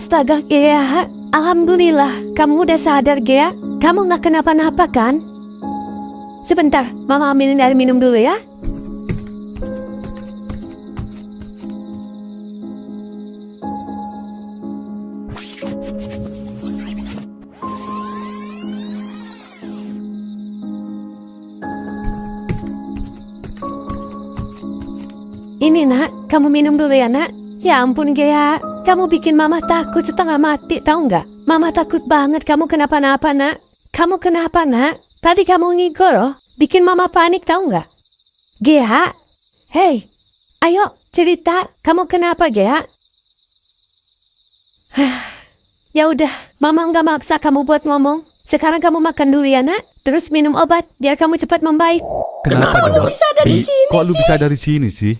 Astaga, Gea. Alhamdulillah, kamu udah sadar, Gea. Kamu nggak kenapa-napa kan? Sebentar, Mama ambilin air minum dulu ya. Ini nak, kamu minum dulu ya nak. Ya ampun Gea, kamu bikin Mama takut setengah mati, tahu nggak? Mama takut banget kamu kenapa-napa nak. Kamu kenapa nak? Tadi kamu ngigor loh, bikin Mama panik tahu nggak? Gea, hey, ayo cerita, kamu kenapa Gea? Ya udah, Mama nggak maksa kamu buat ngomong. Sekarang kamu makan dulu ya nak, terus minum obat biar kamu cepat membaik. Kenapa lu bisa dari sini Kok lu sih? bisa dari sini sih?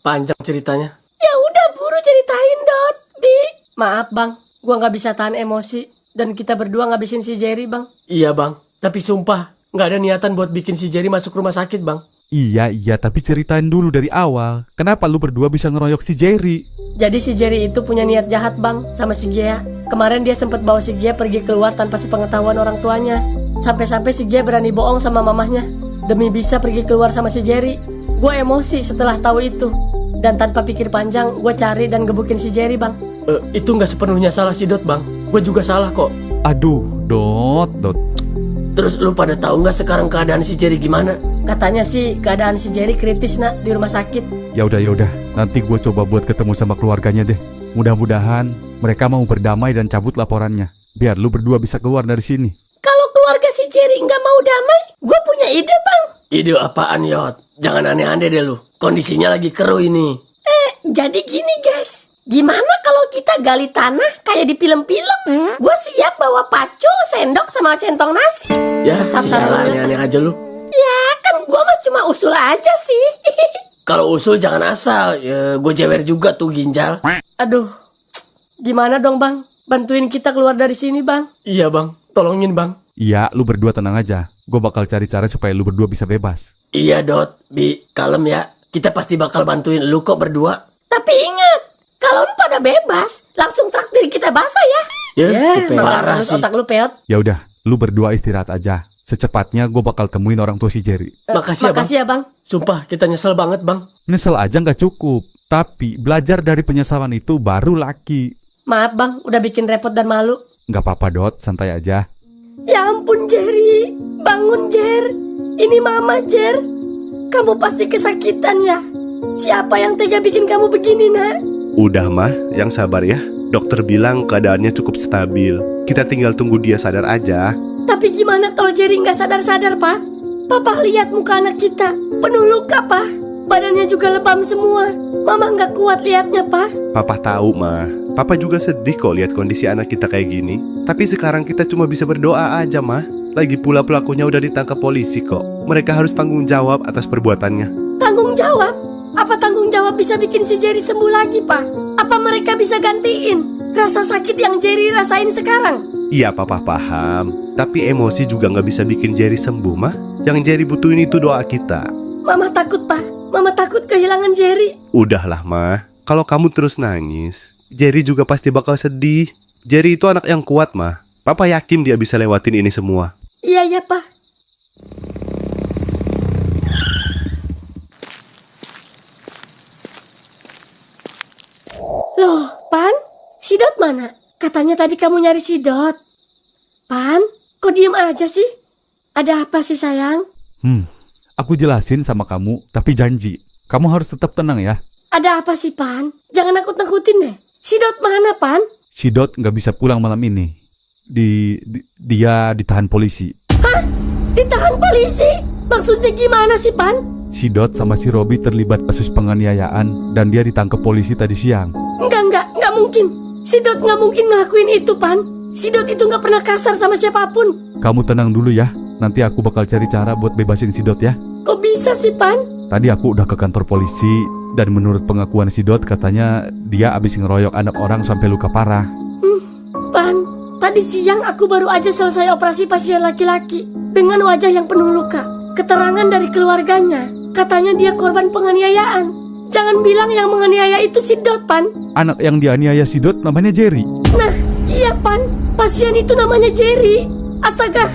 Panjang ceritanya. Ya udah buru ceritain Dot, Bi. Maaf bang, gua nggak bisa tahan emosi dan kita berdua ngabisin si Jerry bang. Iya bang, tapi sumpah nggak ada niatan buat bikin si Jerry masuk rumah sakit bang. Iya, tapi ceritain dulu dari awal. Kenapa lu berdua bisa ngeroyok si Jerry? Jadi si Jerry itu punya niat jahat bang sama si Gia. Kemarin dia sempat bawa si Gia pergi keluar tanpa sepengetahuan orang tuanya. Sampai-sampai si Gia berani bohong sama mamahnya demi bisa pergi keluar sama si Jerry. Gue emosi setelah tahu itu. Dan tanpa pikir panjang, gue cari dan gebukin si Jerry bang. Itu nggak sepenuhnya salah si Dot bang. Gue juga salah kok. Aduh, Dot. Terus lu pada tahu nggak sekarang keadaan si Jerry gimana? Katanya sih keadaan si Jerry kritis nak di rumah sakit. Ya udah. Nanti gue coba buat ketemu sama keluarganya deh. Mudah-mudahan mereka mau berdamai dan cabut laporannya. Biar lu berdua bisa keluar dari sini. Kalau keluarga si Jerry nggak mau damai, gue punya ide bang. Ide apaan Yot? Jangan aneh-aneh deh lu. Kondisinya lagi keruh ini. Jadi gini guys, gimana kalau kita gali tanah kayak di film-film? Gue siap bawa pacul, sendok, sama centong nasi. Ya Sesat sialah salunya. aneh-aneh aja lu. Ya kan gue mah cuma usul aja sih. Kalau usul jangan asal. Ya, gue jewer juga tuh ginjal. Aduh, gimana dong bang? Bantuin kita keluar dari sini bang. Iya bang, tolongin bang. Iya, lu berdua tenang aja. Gue bakal cari cara supaya lu berdua bisa bebas. Iya Dot, Bi, kalem ya. Kita pasti bakal bantuin lu kok berdua. Tapi ingat, kalau lu pada bebas, langsung traktir kita basah ya. Ya, parah sih. Otak lu peot. Ya udah, lu berdua istirahat aja. Secepatnya gue bakal temuin orang tua si Jerry. Makasih ya bang. Sumpah, kita nyesel banget bang. Nyesel aja nggak cukup. Tapi belajar dari penyesalan itu baru laki. Maaf bang, udah bikin repot dan malu. Nggak apa-apa Dot, santai aja. Ya ampun Jerry, bangun Jer. Ini Mama Jer. Kamu pasti kesakitan ya. Siapa yang tega bikin kamu begini nak? Udah mah, yang sabar ya. Dokter bilang keadaannya cukup stabil. Kita tinggal tunggu dia sadar aja. Tapi gimana kalau Jerry nggak sadar-sadar pak? Papa lihat muka anak kita penuh luka pak. Badannya juga lebam semua. Mama nggak kuat lihatnya pak. Papa tahu mah. Papa juga sedih kok lihat kondisi anak kita kayak gini. Tapi sekarang kita cuma bisa berdoa aja mah. Lagi pula pelakunya udah ditangkap polisi kok. Mereka harus tanggung jawab atas perbuatannya. Tanggung jawab? Apa tanggung jawab bisa bikin si Jerry sembuh lagi pak? Apa mereka bisa gantiin rasa sakit yang Jerry rasain sekarang? Iya papa paham. Tapi emosi juga gak bisa bikin Jerry sembuh mah. Yang Jerry butuhin itu doa kita. Mama takut pak. Mama takut kehilangan Jerry. Udahlah mah. Kalau kamu terus nangis, Jerry juga pasti bakal sedih. Jerry itu anak yang kuat mah. Papa yakin dia bisa lewatin ini semua. Iya ya pak. Loh Pan, si Dot mana? Katanya tadi kamu nyari si Dot. Pan, kok diem aja sih? Ada apa sih sayang? Aku jelasin sama kamu, tapi janji. Kamu harus tetap tenang ya. Ada apa sih Pan? Jangan nakut-nakutin deh. Si Dot mana Pan? Si Dot nggak bisa pulang malam ini. Dia ditahan polisi. Hah? Ditahan polisi? Maksudnya gimana sih Pan? Si Dot sama si Robi terlibat kasus penganiayaan dan dia ditangkap polisi tadi siang. Enggak mungkin. Si Dot nggak mungkin ngelakuin itu Pan. Si Dot itu nggak pernah kasar sama siapapun. Kamu tenang dulu ya. Nanti aku bakal cari cara buat bebasin si Dot ya. Kok bisa sih Pan? Tadi aku udah ke kantor polisi dan menurut pengakuan si Dot katanya dia abis ngeroyok anak orang sampai luka parah. Pan, tadi siang aku baru aja selesai operasi pasien laki-laki dengan wajah yang penuh luka. Keterangan dari keluarganya, katanya dia korban penganiayaan. Jangan bilang yang menganiaya itu si Dot, Pan. Anak yang dianiaya si Dot namanya Jerry. Nah, iya, Pan. Pasien itu namanya Jerry. Astaga,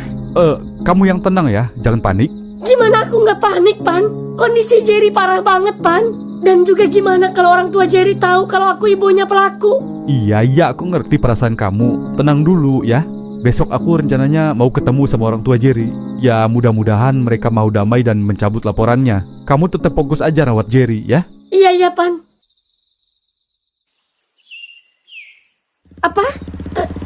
Kamu yang tenang ya, jangan panik. gimana aku nggak panik, Pan? Kondisi Jerry parah banget, Pan. Dan juga gimana kalau orang tua Jerry tahu kalau aku ibunya pelaku? Iya, aku ngerti perasaan kamu. Tenang dulu ya. Besok aku rencananya mau ketemu sama orang tua Jerry. Ya mudah-mudahan mereka mau damai dan mencabut laporannya. Kamu tetap fokus aja rawat Jerry ya. Iya, Pan. Apa?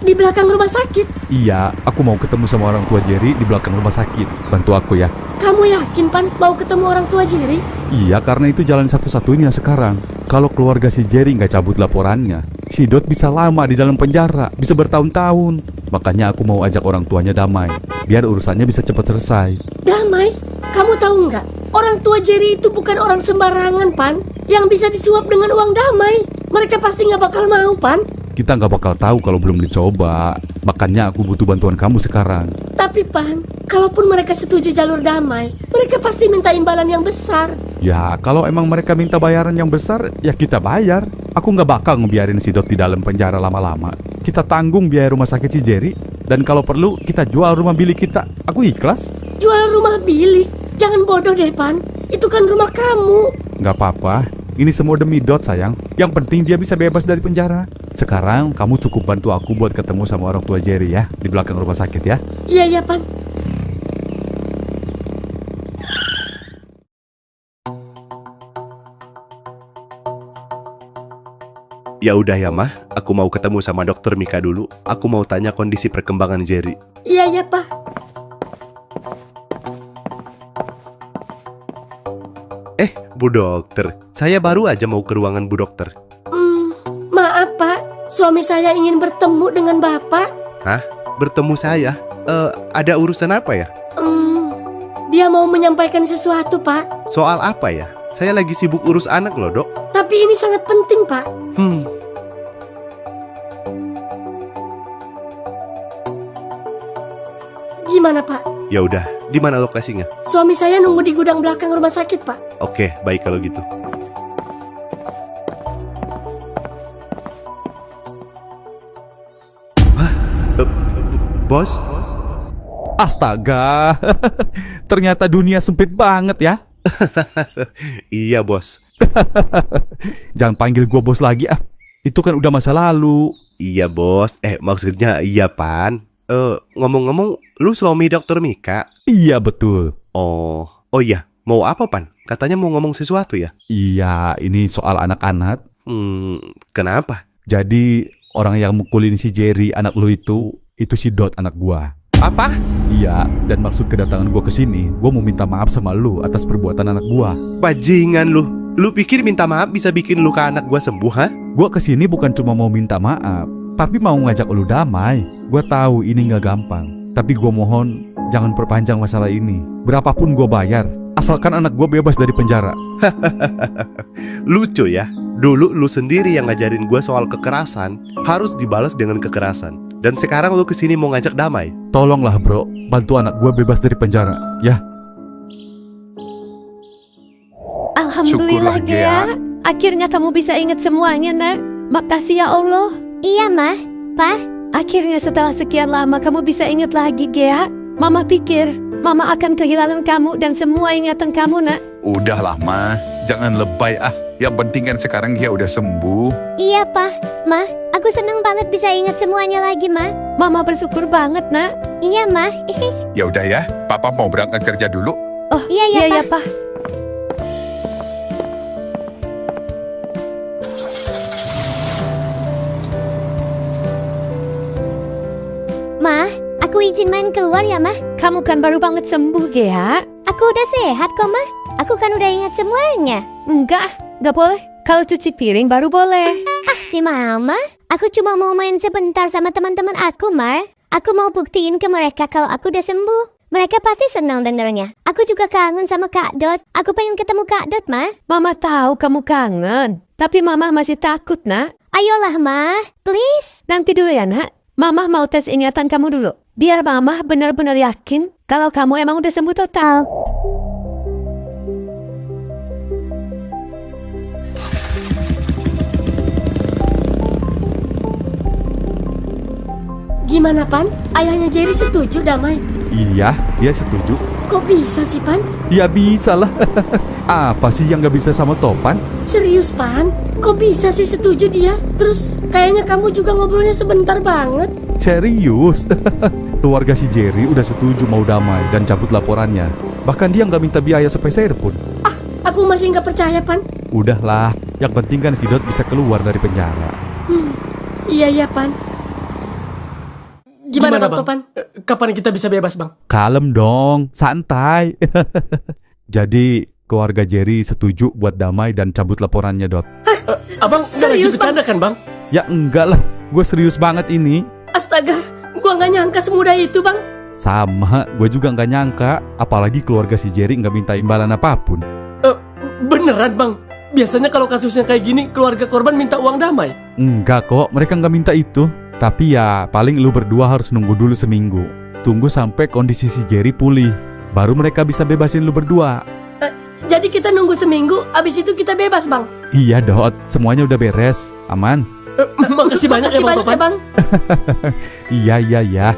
Di belakang rumah sakit? Iya, aku mau ketemu sama orang tua Jerry di belakang rumah sakit. Bantu aku ya. Kamu yakin, Pan, mau ketemu orang tua Jerry? Iya, karena itu jalan satu-satunya sekarang. Kalau keluarga si Jerry nggak cabut laporannya, si Dot bisa lama di dalam penjara, bisa bertahun-tahun. Makanya aku mau ajak orang tuanya damai, biar urusannya bisa cepat selesai. Damai? Kamu tahu nggak? Orang tua Jerry itu bukan orang sembarangan, Pan. Yang bisa disuap dengan uang damai. Mereka pasti nggak bakal mau, Pan. Kita nggak bakal tahu kalau belum dicoba. Makanya aku butuh bantuan kamu sekarang. Tapi, Pan, kalaupun mereka setuju jalur damai, mereka pasti minta imbalan yang besar. Ya, kalau emang mereka minta bayaran yang besar, ya kita bayar. Aku nggak bakal ngebiarin si Dot di dalam penjara lama-lama. Kita tanggung biaya rumah sakit si Jerry. Dan kalau perlu, kita jual rumah bilik kita. Aku ikhlas. Jual rumah bilik? Jangan bodoh deh, Pan. Itu kan rumah kamu. Nggak apa-apa. Ini semua demi Dot, sayang. Yang penting dia bisa bebas dari penjara. Sekarang kamu cukup bantu aku buat ketemu sama orang tua Jerry ya, di belakang rumah sakit ya. Iya, Pan. Ya udah ya mah, aku mau ketemu sama dokter Mika dulu. Aku mau tanya kondisi perkembangan Jerry. Iya, Pak. Bu dokter, saya baru aja mau ke ruangan Bu dokter. Maaf, Pak. Suami saya ingin bertemu dengan Bapak. Hah? Bertemu saya? Ada urusan apa ya? Dia mau menyampaikan sesuatu, Pak. Soal apa ya? Saya lagi sibuk urus anak loh, Dok. Tapi ini sangat penting, Pak. Gimana, Pak? Ya udah, di mana lokasinya? Suami saya nunggu di gudang belakang rumah sakit, Pak. Oke, baik kalau gitu. Hah? Bos? Astaga, ternyata dunia sempit banget ya. Iya, Bos. Jangan panggil gua bos lagi ah. Itu kan udah masa lalu. Iya, Bos. Maksudnya iya, Pan. Ngomong-ngomong, lu suami dokter Mika? Iya, betul. Oh iya. Mau apa, Pan? Katanya mau ngomong sesuatu ya? Iya, ini soal anak-anak. Kenapa? Jadi orang yang mukulin si Jerry anak lu itu si Dot anak gua. Apa? Iya, dan maksud kedatangan gua ke sini, gua mau minta maaf sama lu atas perbuatan anak gua. Bajingan lu. Lu pikir minta maaf bisa bikin luka anak gua sembuh, ha? Gua kesini bukan cuma mau minta maaf, tapi mau ngajak lu damai. Gua tahu ini nggak gampang, tapi gua mohon jangan perpanjang masalah ini. Berapapun gua bayar, asalkan anak gua bebas dari penjara. Lucu ya. Dulu lu sendiri yang ngajarin gua soal kekerasan harus dibalas dengan kekerasan. Dan sekarang lu kesini mau ngajak damai. Tolonglah bro, bantu anak gua bebas dari penjara, ya. Alhamdulillah, Gea. Akhirnya kamu bisa ingat semuanya, nak. Makasih ya Allah. Iya, Mah. Pa? Akhirnya setelah sekian lama kamu bisa ingat lagi, Gea. Mama pikir Mama akan kehilangan kamu dan semua ingatan kamu, nak. Udahlah, Ma. Jangan lebay ah. Yang penting kan sekarang dia udah sembuh. Iya, Pa. Ma, aku senang banget bisa ingat semuanya lagi, Ma. Mama bersyukur banget, nak. Iya, Ma. Ya udah ya, Papa mau berangkat kerja dulu. Oh, Iya, ya, Pa. Ma, aku izin main keluar ya, Ma. Kamu kan baru banget sembuh, Gea. Aku udah sehat kok, Ma. Aku kan udah ingat semuanya. Enggak boleh. Kalau cuci piring baru boleh. Ah, si Mama. Aku cuma mau main sebentar sama teman-teman aku, Ma. Aku mau buktiin ke mereka kalau aku udah sembuh. Mereka pasti senang dengarnya. Aku juga kangen sama Kak Dot. Aku pengen ketemu Kak Dot, Ma. Mama tahu kamu kangen. Tapi Mama masih takut, nak. Ayolah, Ma. Please. Nanti dulu ya, nak. Mama mau tes ingatan kamu dulu. Biar Mama benar-benar yakin kalau kamu emang udah sembuh total. Gimana, Pan? Ayahnya Jerry setuju damai? Iya, dia setuju. Kok bisa sih, Pan? Ya bisa lah. Apa sih yang gak bisa sama Topan? Serius, Pan? Kok bisa sih setuju dia? Terus kayaknya kamu juga ngobrolnya sebentar banget. Serius. Keluarga si Jerry udah setuju mau damai dan cabut laporannya. Bahkan dia gak minta biaya sepeser pun. Aku masih nggak percaya, Pan. Udahlah, yang penting kan si Dot bisa keluar dari penjara. Iya, Pan. Gimana Bang Topan? Kapan kita bisa bebas, Bang? Kalem dong, santai. Jadi keluarga Jerry setuju buat damai dan cabut laporannya, Dot. Abang nggak lagi bercanda kan, Bang? Ya enggak lah, gue serius banget ini. Astaga, gua nggak nyangka semudah itu, Bang. Sama, gue juga nggak nyangka. Apalagi keluarga si Jerry nggak minta imbalan apapun. Beneran, Bang? Biasanya kalau kasusnya kayak gini, keluarga korban minta uang damai. Enggak kok, mereka nggak minta itu. Tapi ya, paling lu berdua harus nunggu dulu seminggu. Tunggu sampai kondisi si Jerry pulih. Baru mereka bisa bebasin lu berdua. Jadi kita nunggu seminggu, abis itu kita bebas, Bang. Iya, Dot. Semuanya udah beres. Aman. Makasih banyak ya, Bang Topan. Bang. Iya.